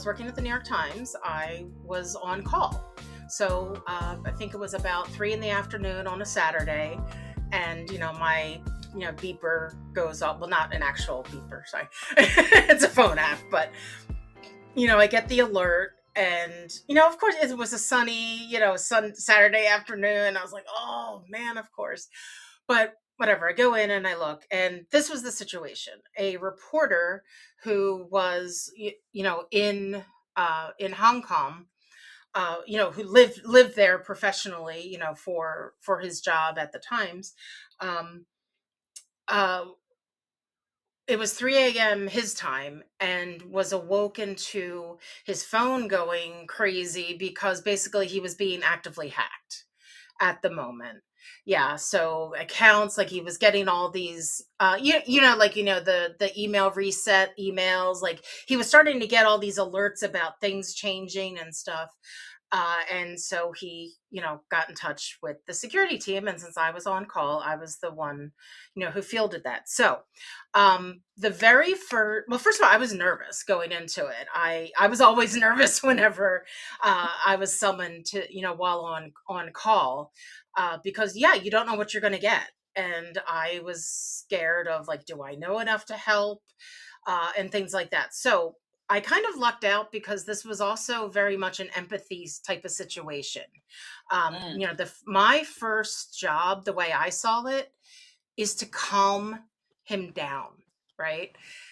was working at the New York Times, I was on call. So I think it was about 3 in the afternoon on a Saturday, and my beeper goes off. Well, not an actual beeper, sorry, it's a phone app, but I get the alert, and of course it was a sunny, Saturday afternoon. I was like, oh man, of course. But whatever, I go in and I look, and this was the situation. A reporter who was, in Hong Kong, who lived there professionally, for his job at the Times. Um, uh, it was 3 a.m. his time, and was awoken to his phone going crazy because basically he was being actively hacked at the moment. Yeah, so accounts, like he was getting all these the email reset emails, like he was starting to get all these alerts about things changing and stuff. And so he, got in touch with the security team. And since I was on call, I was the one, who fielded that. So the very first, well, first of all, I was nervous going into it. I was always nervous whenever I was summoned to, while on call, because yeah, you don't know what you're going to get. And I was scared of, like, do I know enough to help? And things like that. So I kind of lucked out because this was also very much an empathy type of situation. Mm, My first job, the way I saw it, is to calm him down, right?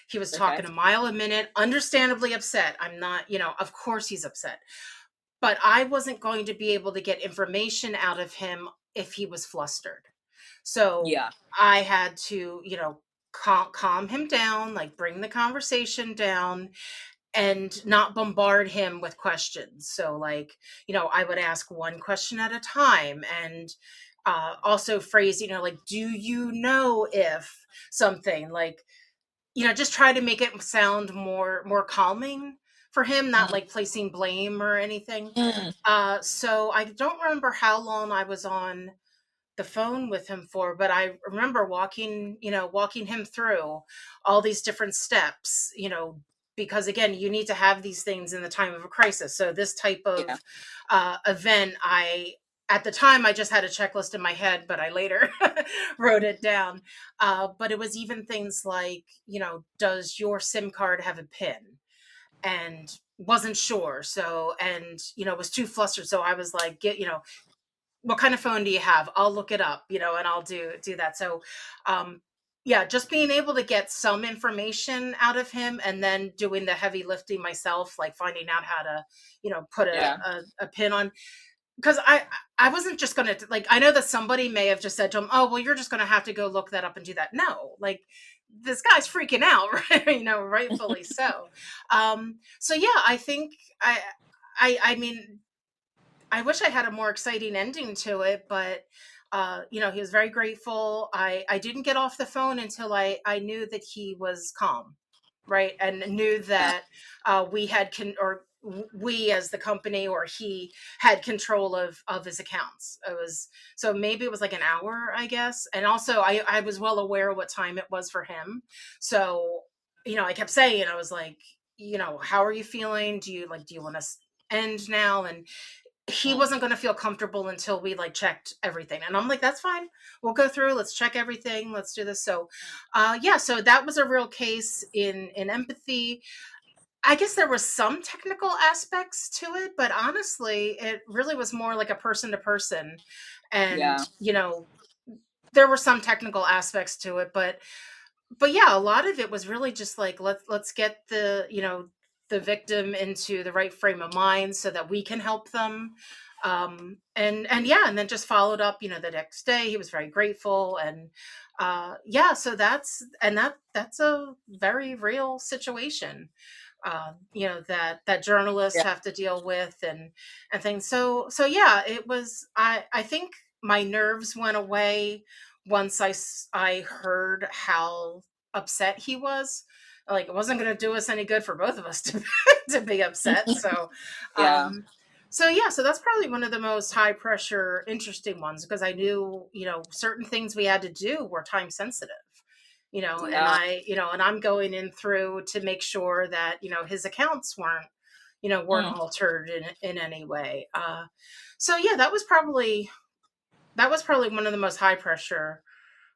He was okay. talking a mile a minute, understandably upset. I'm not, of course he's upset, but I wasn't going to be able to get information out of him if he was flustered. So Yeah. I had to, calm him down, like bring the conversation down, and not bombard him with questions. So, like, I would ask one question at a time, and also phrase, like, do you know if something, like, just try to make it sound more calming for him, not Mm, like placing blame or anything. mm, So I don't remember how long I was on the phone with him for, but I remember walking him through all these different steps, because again, you need to have these things in the time of a crisis. So this type yeah. of event, at the time, I just had a checklist in my head, but I later wrote it down. But it was even things like, does your SIM card have a pin? And wasn't sure. So, and, was too flustered. So I was like, what kind of phone do you have? I'll look it up, and I'll do that. So, um, yeah, just being able to get some information out of him, and then doing the heavy lifting myself, like finding out how to, put Yeah. a pin on, because I wasn't just gonna, like, I know that somebody may have just said to him, oh well, you're just gonna have to go look that up and do that. No, like, this guy's freaking out, right? Rightfully so. So yeah, I think I mean, I wish I had a more exciting ending to it, but he was very grateful. I didn't get off the phone until I knew that he was calm, right, and knew Yeah. that we had we as the company, or he had control of his accounts. It was, so maybe it was like an hour, I guess, and also I was well aware what time it was for him. So I kept saying, I was like, how are you feeling? Do you want to end now? And he Mm, wasn't going to feel comfortable until we, like, checked everything, and I'm like, that's fine, we'll go through, let's check everything, let's do this. So yeah, so that was a real case in empathy. I guess there was some technical aspects to it, but honestly it really was more like a person to person. And yeah. there were some technical aspects to it, but yeah, a lot of it was really just like, let's get the victim into the right frame of mind so that we can help them. And yeah, and then just followed up, the next day. He was very grateful. And yeah, so that's a very real situation, that journalists Yeah. have to deal with, and things. So yeah, it was, I think my nerves went away once I heard how upset he was. Like, it wasn't going to do us any good for both of us to to be upset. So Yeah. um so yeah, so that's probably one of the most high pressure interesting ones, because I knew, certain things we had to do were time sensitive, and Yeah. I'm going in through to make sure that, his accounts weren't, weren't Mm. altered in any way. So yeah, that was probably one of the most high pressure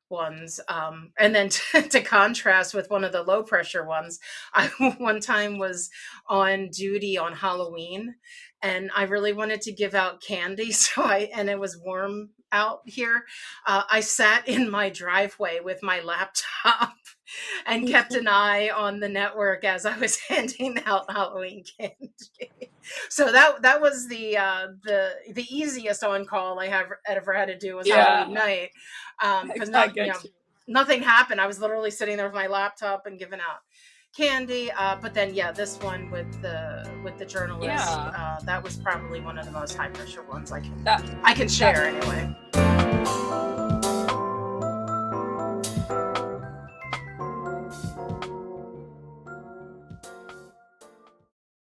ones. And then to contrast with one of the low pressure ones, I one time was on duty on Halloween, and I really wanted to give out candy. And it was warm out here. I sat in my driveway with my laptop and kept an eye on the network as I was handing out Halloween candy. So that was the easiest on call I have ever had to do was Halloween Yeah, night, because I not get you. nothing happened. I was literally sitting there with my laptop and giving out candy. But then yeah, this one with the journalist, Yeah, that was probably one of the most high pressure ones I can that I can that share anyway.